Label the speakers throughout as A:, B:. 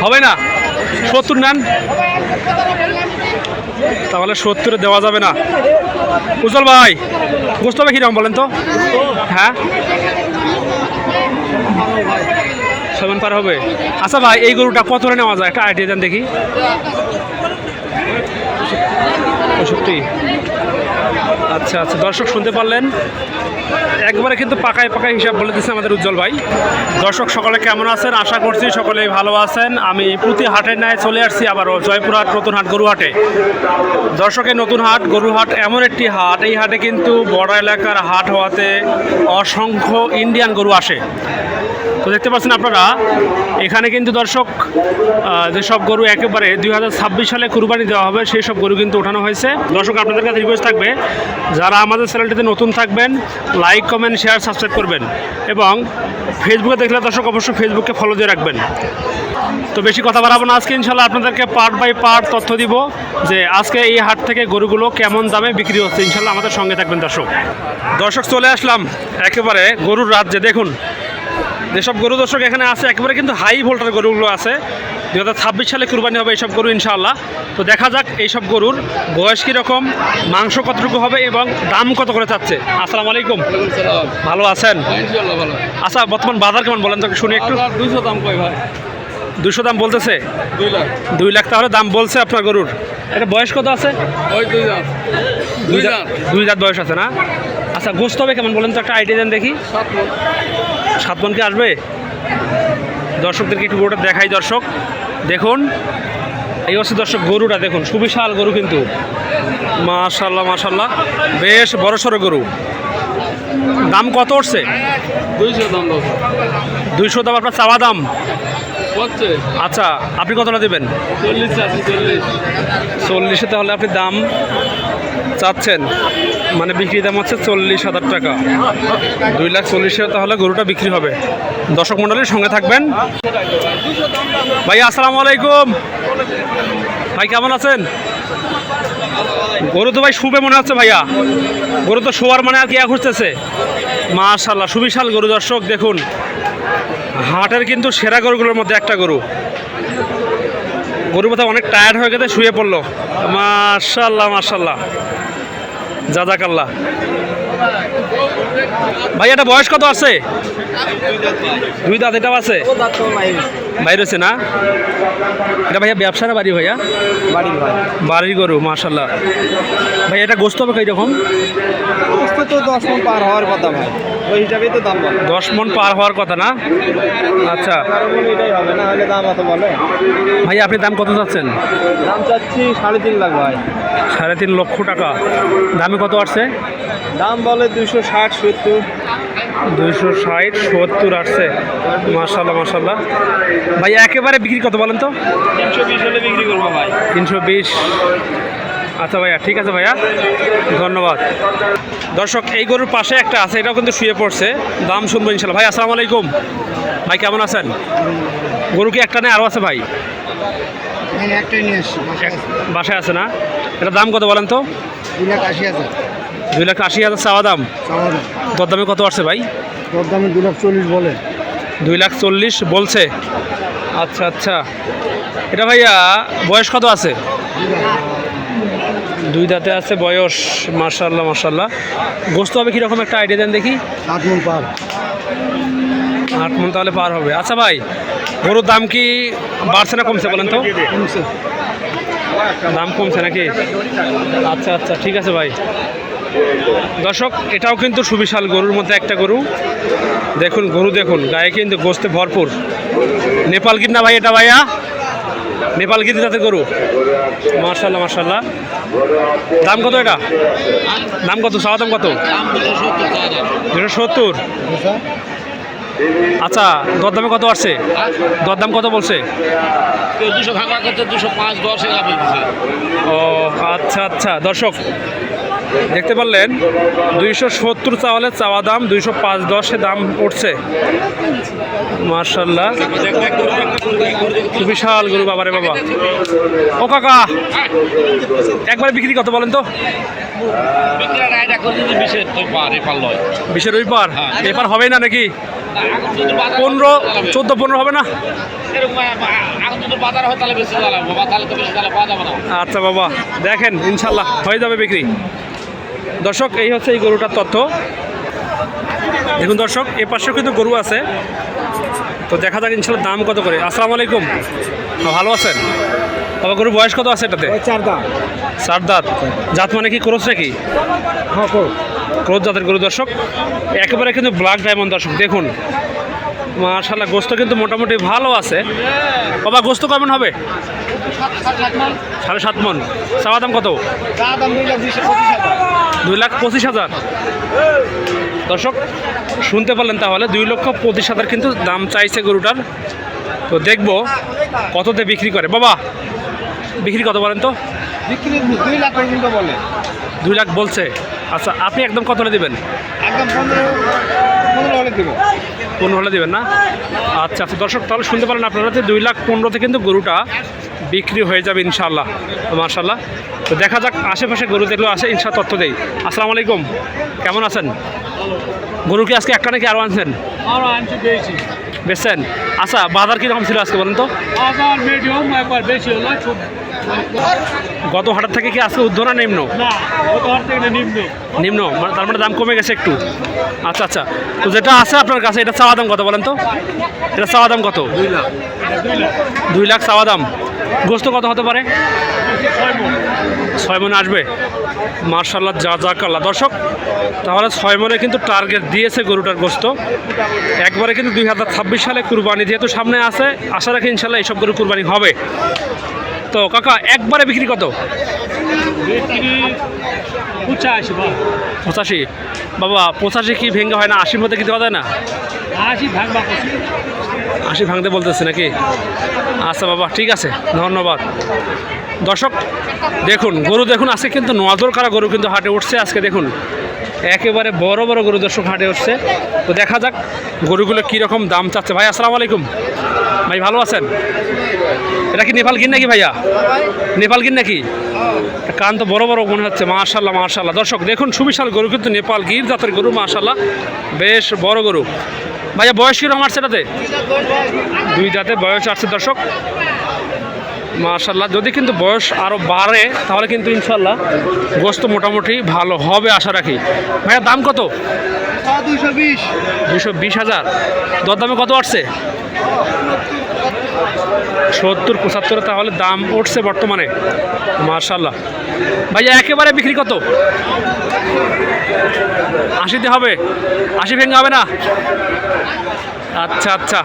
A: হবে না 70 নেন, তাহলে 70-এ দেওয়া যাবে না। উজ্জ্বল ভাই গোস্ত হবে কিরকম বলেন তো? হ্যাঁ 7 পার হবে। আচ্ছা ভাই এই গরুটা কত করে নেওয়া যায় একটা আইডিয়া দেন দেখি। 65। আচ্ছা আচ্ছা, দর্শক শুনতে পারলেন, একবারে কিন্তু পাকায় পাকায় হিসাব বলে দিচ্ছে আমাদের উজ্জ্বল ভাই। দর্শক সকলে কেমন আছেন? আশা করছি সকলেই ভালো আছেন। আমি প্রতি হাটের ন্যায় চলে আসছি আবারও জয়পুরহাট নতুন হাট গরুহাটে। দর্শকের নতুন হাট গরুহাট এমন একটি হাট, এই হাটে কিন্তু বড় এলাকার হাট হওয়াতে অসংখ্য ইন্ডিয়ান গরু আসে। তো দেখতে পাচ্ছেন আপনারা এখানে কিন্তু দর্শক যেসব গরু একেবারে 2026 সালে কুরবানি দেওয়া হবে সেই সব গরু কিন্তু ওঠানো হয়েছে। দর্শক আপনাদের কাছে রিকোয়েস্ট থাকবে, যারা আমাদের চ্যানেলটিতে নতুন থাকবেন লাইক কমেন্ট শেয়ার সাবস্ক্রাইব করবেন, এবং ফেসবুকে দেখলে দর্শক অবশ্যই ফেসবুককে ফলো দিয়ে রাখবেন। তো বেশি কথা বাড়াবো না, আজকে ইনশাল্লাহ আপনাদেরকে পার্ট বাই পার্ট তথ্য দিব যে আজকে এই হাট থেকে গরুগুলো কেমন দামে বিক্রি হচ্ছে। ইনশাল্লাহ আমাদের সঙ্গে থাকবেন দর্শক চলে আসলাম একেবারে গরুর রাজ্যে। দেখুন যেসব গরু দর্শক এখানে আছে একেবারে কিন্তু হাই ভোল্টের গরুগুলো আছে। 2026 সালে কুরবানি হবে এইসব গরু ইনশাআল্লাহ। তো দেখা যাক এইসব গরুর বয়স কীরকম, মাংস কতটুকু হবে এবং দাম কত করে চাচ্ছে। আসসালামু আলাইকুম, ভালো আছেন? আচ্ছা বর্তমান বাজার কেমন বলেন তো শুনি একটু।
B: 200 দাম কই ভাই?
A: 200 দাম বলতেছে?
B: 2 লাখ।
A: 2 লাখ তাহলে দাম বলছে আপনার গরুর। এটা বয়স কত আছে?
B: ওই 2 দাঁত।
A: 2 দাঁত বয়স আছে না? আচ্ছা গোস্ত হবে কেমন বলেন তো একটা আইডিয়া দেন দেখি।
B: 7 মণ।
A: 7 মণ কি আসবে? দর্শকদেরকে একটু গরুটা দেখাই। দর্শক দেখুন এই হচ্ছে দর্শক গরুটা, দেখুন সুবিশাল গরু কিন্তু, মাশাল্লাহ মাশাল্লাহ বেশ বড় সড়ো গরু। দাম কত উঠছে?
B: 200 দাম দাও।
A: 200 দাম আপনার চাওয়া দাম?
B: হচ্ছে।
A: আচ্ছা আপনি কতটা দেবেন?
B: 40 আছে।
A: 40-এ তাহলে আপনি দাম চাচ্ছেন, মানে বিক্রি দাম হচ্ছে 40,000 টাকা। 2,40,000-এ তাহলে গরুটা বিক্রি হবে। দর্শক মণ্ডলীর সঙ্গে থাকবেন। ভাই আসসালামু আলাইকুম, ভাই কেমন আছেন? গরু তো ভাই শুবে মনে হচ্ছে ভাইয়া, গরু তো শোয়ার মানে আর কি খুঁজতেছে। মাশাল্লাহ সুবিশাল গরু। দর্শক দেখুন হাটের কিন্তু সেরা গরুগুলোর মধ্যে একটা গরু। গরু বোধহয় অনেক টায়ার্ড হয়ে গেছে, শুয়ে পড়লো। মাশাল্লাহ মাশাল্লাহ জাযাকাল্লাহ। ভাই এটা বয়স কত আছে? 2 দাঁত। এটাও আছে? বাইরে আছে না? এটা ভাইয়া ব্যবসা না বাড়ি? ভাইয়া বাড়ির গরু মাশাল্লাহ। ভাই এটা গোস্ত হবে কীরকম?
B: তো 10 মণ পার হওয়ার কথা ভাই, ওই হিসাবেই তো দাম বলে।
A: 10 মণ পার হওয়ার কথা না? আচ্ছা
B: এটাই হবে না, হলে দাম অত বলে।
A: ভাই আপনি দাম কত চাচ্ছেন?
B: দাম চাচ্ছি 3.5 লাখ ভাই।
A: 3.5 লক্ষ টাকা। দামে কত আসছে?
B: দাম বলে 260 70।
A: 260 70 আসছে। মাশাল্লাহ মাশাল্লাহ। ভাই একেবারে বিক্রি কত বলেন তো?
B: 320 হলে বিক্রি করবো ভাই।
A: 320। আচ্ছা ভাইয়া ঠিক আছে ভাইয়া, ধন্যবাদ। দর্শক এই গরুর পাশে একটা আছে, এটাও কিন্তু শুয়ে পড়ছে, দাম শুনবো ইনশাল্লাহ। ভাই আসসালামু আলাইকুম, ভাই কেমন আছেন? গরু কি একটা নেই আরও আছে ভাই?
B: একটাই নিয়ে আসছি,
A: বাসায় আছে না? এটা দাম কত বলেন তো?
B: 2,80,000।
A: 2,80,000 চাওয়া দাম। দরদামে কত আসছে ভাই?
B: দরদামে 2,40,000 বলে।
A: 2,40,000 বলছে। আচ্ছা আচ্ছা, এটা ভাইয়া বয়স কত আছে? 2 দাঁতে আছে বয়স। মাশাল্লাহ মাশাল্লাহ। গোস্ত হবে কীরকম একটা আইডিয়া দেন দেখি।
B: 8 মণ পার।
A: 8 মণ তাহলে পার হবে। আচ্ছা ভাই গরুর দাম কি বাড়ছে না কমছে বলেন তো?
B: কমছে।
A: দাম কমছে নাকি? আচ্ছা আচ্ছা ঠিক আছে ভাই। দর্শক এটাও কিন্তু সুবিশাল গরুর মধ্যে একটা গরু। দেখুন গরু দেখুন, গায়ে কিন্তু গোস্তে ভরপুর। নেপাল গির না ভাই এটা? ভাইয়া নেপাল গির জাতের গরু। মাশাল্লাহ মাশাল্লাহ। দাম কত এটা? দাম কত? চাওয়া দাম কত? 270। আচ্ছা দরদামে কত আসছে? দরদাম কত বলছে?
B: 200 ভাঙা করতে 205 10
A: ও আচ্ছা আচ্ছা। দর্শক দেখতে পারলেন 270 চাওয়ালের চাওয়া দাম, 205-10 দাম উঠছে। মার্শাল্লাহ, বিশাল গরু বাবারে বাবা। ও কাকা, একবার বিক্রি কত বলেন তো? 20-এর ওই পার, এপার হবে না নাকি? 14-15 হবে না? আচ্ছা বাবা, দেখেন ইনশাল্লাহ হয়ে যাবে বিক্রি। দর্শক, এই হচ্ছে এই গরুটার তথ্য। দেখুন দর্শক, এ পাশেও কিন্তু গরু আছে, তো দেখা যাক ইনশাল্লাহ দাম কত করে। আসসালামু আলাইকুম, ভালো আছেন বাবা? গরুর বয়স কত আছে এটাতে?
B: 4 দাম।
A: 4 দাঁত। জাত মানে কি ক্রস নাকি?
B: হ্যাঁ,
A: ক্রস জাতের গরু দর্শক, একেবারে কিন্তু ব্ল্যাক ডায়মন্ড। দর্শক দেখুন, মাশাআল্লাহ, গোস্ত কিন্তু মোটামুটি ভালো আছে। বাবা গোস্ত কেমন হবে? 7.5 মন। চাওয়া দাম কত? 2,25,000। দর্শক শুনতে পারলেন, তাহলে 2,25,000 কিন্তু দাম চাইছে গরুটার। তো দেখবো কততে বিক্রি করে। বাবা বিক্রি কত বলেন তো?
B: বিক্রি 2 লাখ পর্যন্ত বলে।
A: 2 লাখ বলছে। আচ্ছা, আপনি একদম কত হলে দেবেন?
B: একদম 15 হলে দেবো।
A: 15 হলে দেবেন না? আচ্ছা আচ্ছা দর্শক, তাহলে শুনতে পারেন আপনারা, 2,15,000 কিন্তু গরুটা বিক্রি হয়ে যাবে ইনশাআল্লাহ। মার্শাল্লাহ, তো দেখা যাক আশেপাশে গরু যেগুলো আছে ইনশাআল্লাহ তথ্য দেই। আসসালামু আলাইকুম, কেমন আছেন? গরু কি আজকে একটা নাকি আরও আনছেন?
B: আরও আনছি, বেশি
A: বেচছেন? আচ্ছা, বাজার কীরকম ছিল আজকে বলেন তো?
B: আবার মিডিয়াম, একবার বেশি হলো।
A: গত হাটের থেকে কি আজকে ঊর্ধ্ব না নিম্ন?
B: না, গত হাট থেকে নিম্ন।
A: নিম্ন, মানে তার মানে দাম কমে গেছে একটু। আচ্ছা আচ্ছা, তো যেটা আছে আপনার কাছে, এটা চাওয়া দাম কত বলেন তো? এটা চাওয়া দাম কত?
B: 2 লাখ।
A: 2 লাখ চাওয়া দাম। গোস্ত কত হতে পারে? 6 মন আসবে। মার্শাল্লাহ, জাযাকাল্লাহ। দর্শক, তাহলে 6 মনে কিন্তু টার্গেট দিয়েছে গরুটার গোস্ত। একবারে কিন্তু 2026 সালে কুরবানি যেহেতু সামনে আছে, আশা রাখি ইনশাল্লাহ এইসব গরু কুরবানি হবে। তো কাকা, একবারে বিক্রি কত? 85। বাবা 85 কি ভেঙে হয় না? 80 মধ্যে কিছু হয় না? 80 ভাঙতে বলতেছে নাকি? আচ্ছা বাবা, ঠিক আছে, ধন্যবাদ। দর্শক দেখুন, গরু দেখুন আজকে কিন্তু নজর কারা গরু কিন্তু হাটে উঠছে। আজকে দেখুন একেবারে বড় বড় গরু দর্শক হাটে উঠছে। তো দেখা যাক গরুগুলো কীরকম দাম চাচ্ছে। ভাই আসসালামু আলাইকুম, ভাই ভালো আছেন? এটা কি নেপাল গির নাকি ভাইয়া? নেপাল গির নাকি? কান তো বড় বড় মনে হচ্ছে। মাশাল্লাহ মাশাল্লাহ। দর্শক দেখুন, সুবিশাল গরু কিন্তু নেপাল গির জাতের গরু। মাশাল্লাহ, বেশ বড় গরু। ভাইয়া বয়স কীরকম আসছে এটাতে? 2 দাঁতে বয়স আসছে দর্শক। মাশাল্লাহ, যদি কিন্তু বয়স আরও বাড়ে তাহলে কিন্তু ইনশাল্লাহ গোস্ত মোটামুটি ভালো হবে আশা রাখি। ভাইয়া দাম কত? 220,000। দরদামে কত আসছে? 70-75 তাহলে দাম উঠছে বর্তমানে। মাশাল্লাহ। ভাইয়া একেবারে বিক্রি কত? 80তে হবে? 80 ভেঙে হবে না? আচ্ছা আচ্ছা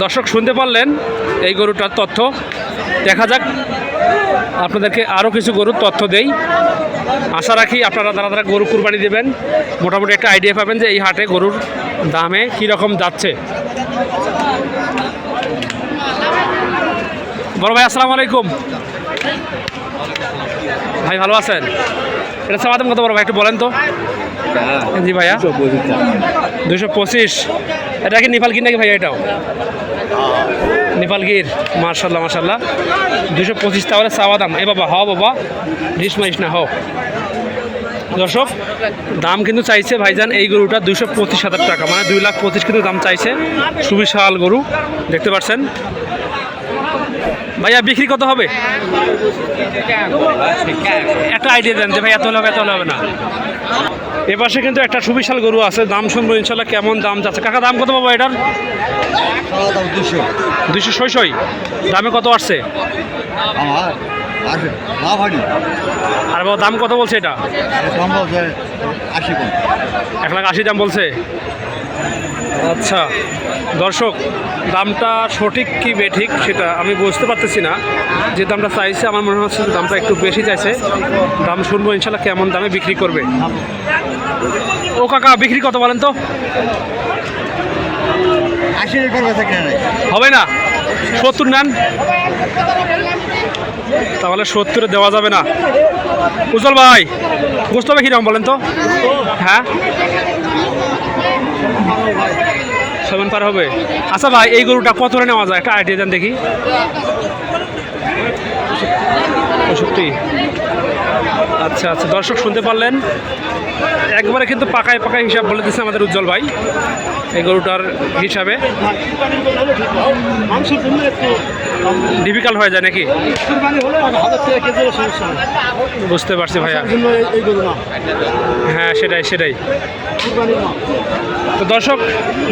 A: দর্শক, শুনতে পারলেন এই গরুটার তথ্য। দেখা যাক আপনাদেরকে আরও কিছু গরুর তথ্য দেই। আশা রাখি আপনারা যারা গরু কুরবানি দেবেন মোটামুটি একটা আইডিয়া পাবেন যে এই হাটে গরুর দামে কীরকম যাচ্ছে। বড় ভাই আসসালামু আলাইকুম, ভাই ভালো আছেন? এটা চাওয়া দাম কত বড় ভাই, একটু বলেন তো? জি ভাইয়া 225। এটা কি নেপাল গির নাকি ভাইয়া? এটাও নেপাল গির। মার্শাল্লাহ মার্শাল্লাহ, 225 তাহলে চাওয়া দাম। এ বাবা, হ বাবা, ডিস মাইস না হোক। দর্শক দাম কিন্তু চাইছে ভাইজান এই গরুটা 225,000 টাকা, মানে 2,25,000 কিন্তু দাম চাইছে। সুবিশাল গরু দেখতে পাচ্ছেন। ভাইয়া বিক্রি কত হবে? একটা আইডিয়া দেন যে ভাই এত হলে হবে, এত হলে হবে না। এপাশে কিন্তু একটা সুবিশাল গরু আছে, দাম শুনবো ইনশাল্লাহ কেমন দাম যাচ্ছে। কাকা দাম কত পাবো এটার? 200। দামে কত আসছে? আর বাবা দাম কত বলছে এটা? 1,80,000 দাম বলছে। আচ্ছা দর্শক, দামটা সঠিক কি বেঠিক সেটা আমি বুঝতে পারতেছি না। যে দামটা চাইছে আমার মনে হচ্ছে দামটা একটু বেশি চাইছে। দাম শুনবো ইনশাল্লাহ কেমন দামে বিক্রি করবে। ও কাকা বিক্রি কত বলেন তো?
B: 80
A: হবে না? 70 নেন, তাহলে 70 দেওয়া যাবে না। উজ্জ্বল ভাই গোস্ত হবে কিরকম বলেন তো? হ্যাঁ 7 পার হবে। আচ্ছা ভাই এই গরুটা কত করে নেওয়া যায় একটা আইডিয়া দেন দেখি। 65। আচ্ছা আচ্ছা, দর্শক শুনতে পারলেন, একবারে কিন্তু পাকায় পাকায় হিসাব বলে দিচ্ছে আমাদের উজ্জ্বল ভাই এই গরুটার হিসাবে। ডিফিকাল্ট হয়ে যায় নাকি? বুঝতে পারছি ভাইয়া, হ্যাঁ সেটাই সেটাই। তো দর্শক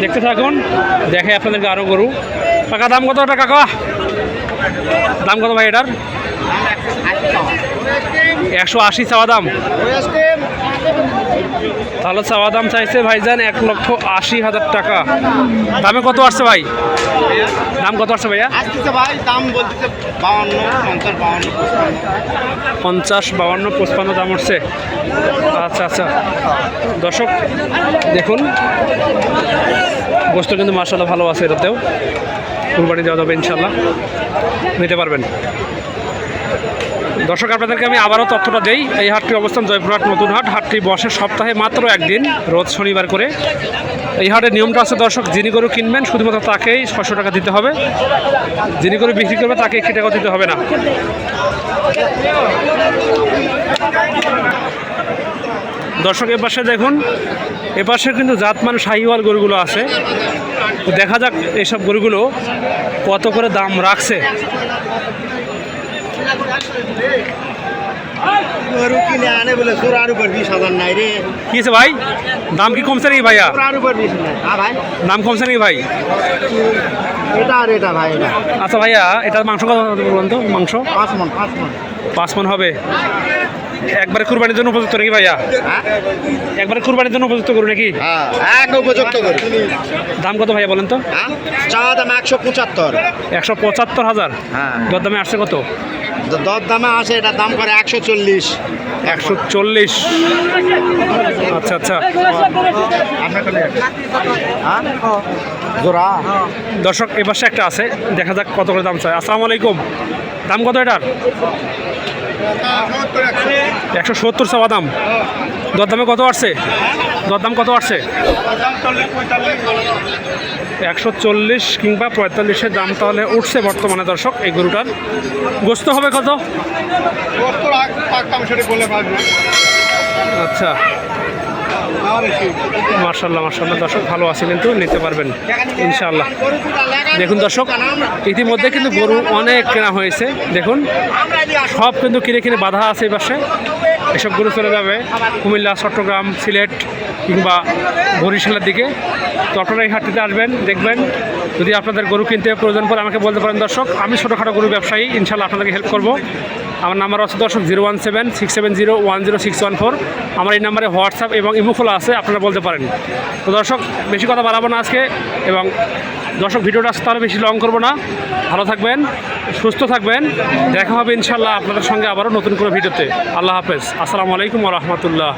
A: দেখতে থাকুন, দেখে আপনাদেরকে আরও গরু। কাকা দাম কত টাকা? কাকা দাম কত ভাই এটার? 180 চাওয়া দাম। তাহলে চাওয়া দাম চাইছে ভাইজান 1,80,000 টাকা। দামে কত আসছে ভাই? দাম কত আসছে ভাইয়া?
B: ভাই দাম বলতেছে
A: 50, 52, 55 দাম উঠছে। আচ্ছা আচ্ছা দর্শক দেখুন, গোস্ত কিন্তু মাশাআল্লাহ ভালো আছে, এটাতেও কুরবানি দেওয়া যাবে ইনশাল্লাহ, নিতে পারবেন। দর্শক আপনাদেরকে আমি আবারও তথ্যটা দেই। এই হাটটির অবস্থান জয়পুরহাট নতুন হাট। হাটটি বসে সপ্তাহে মাত্র একদিন, রোজ শনিবার করে। এই হাটের নিয়মটা আছে দর্শক, যিনি গরু কিনবেন শুধুমাত্র তাকেই 600 টাকা দিতে হবে, যিনি গরু বিক্রি করবে তাকে 1 টাকাও দিতে হবে না। দর্শক এপাশে দেখুন, এপাশে কিন্তু জাতমান শাহিওয়াল গরুগুলো আছে। তো দেখা যাক এইসব গরুগুলো কত করে দাম রাখছে।
B: গরু কিনে আনে বলে চোরার উপর 20,000 নাই রে।
A: কি আছে ভাই, দাম কি কমছে নাকি ভাইয়া?
B: চোরার উপর 20 নাই। হ্যাঁ ভাই,
A: দাম কমছে নাকি ভাই?
B: এটা আর এটা ভাই, এটা
A: আচ্ছা ভাইয়া এটার মাংস কত বলুন তো? মাংস
B: 5 মণ
A: 5 মণ হবে। একবারে কুরবানির জন্য উপযুক্ত নাকি ভাইয়া?
B: হ্যাঁ
A: একবারে কুরবানির জন্য উপযুক্ত করুন নাকি?
B: হ্যাঁ, এক উপযুক্ত গরু।
A: দাম কত ভাইয়া বলেন তো?
B: হ্যাঁ, চাওয়া দাম 175।
A: 175,000।
B: হ্যাঁ,
A: দর দামে আসছে কত?
B: দর দামে আসে, এটা দাম করে 140।
A: 140। আচ্ছা আচ্ছা
B: জোড়া।
A: দর্শক এ পাশে একটা আছে, দেখা যাক কত করে দাম চায়। আসসালামু আলাইকুম, দাম কত এটার? 170 চাওয়া দাম। দরদামে কত আসছে? দরদাম কত আসছে? 140 কিংবা 45-এর দাম তাহলে উঠছে বর্তমানে দর্শক এই গরুটার। গোস্ত হবে কত? আচ্ছা মার্শাল্লাহ মার্শাল্লাহ দর্শক ভালো আছে, কিন্তু নিতে পারবেন ইনশাআল্লাহ। দেখুন দর্শক ইতিমধ্যে কিন্তু গরু অনেক কেনা হয়েছে, দেখুন সব কিন্তু কিনে কিনে বাধা আছে এই পাশে। এসব গরু চলে যাবে কুমিল্লা, চট্টগ্রাম, সিলেট কিংবা বরিশালের দিকে। তো আপনারা এই হাটটিতে আসবেন, দেখবেন। যদি আপনাদের গরু কিনতে প্রয়োজন পড়ে আমাকে বলতে পারেন দর্শক, আমি ছোটোখাটো গরু ব্যবসায়ী, ইনশাআল্লাহ আপনাদেরকে হেল্প করব। আমার নাম্বার আছে দর্শক 01767010614। আমার এই নাম্বারে হোয়াটসঅ্যাপ এবং ইমো খোলা আছে, আপনারা বলতে পারেন। তো দর্শক বেশি কথা বাড়াবো না আজকে, এবং দর্শক ভিডিওটা তাহলে বেশি লং করবো না। ভালো থাকবেন, সুস্থ থাকবেন, দেখা হবে ইনশাআল্লাহ আপনাদের সঙ্গে আবারও নতুন কোনো ভিডিওতে। আল্লাহ হাফেজ, আসসালামু আলাইকুম ওয়া রাহমাতুল্লাহ।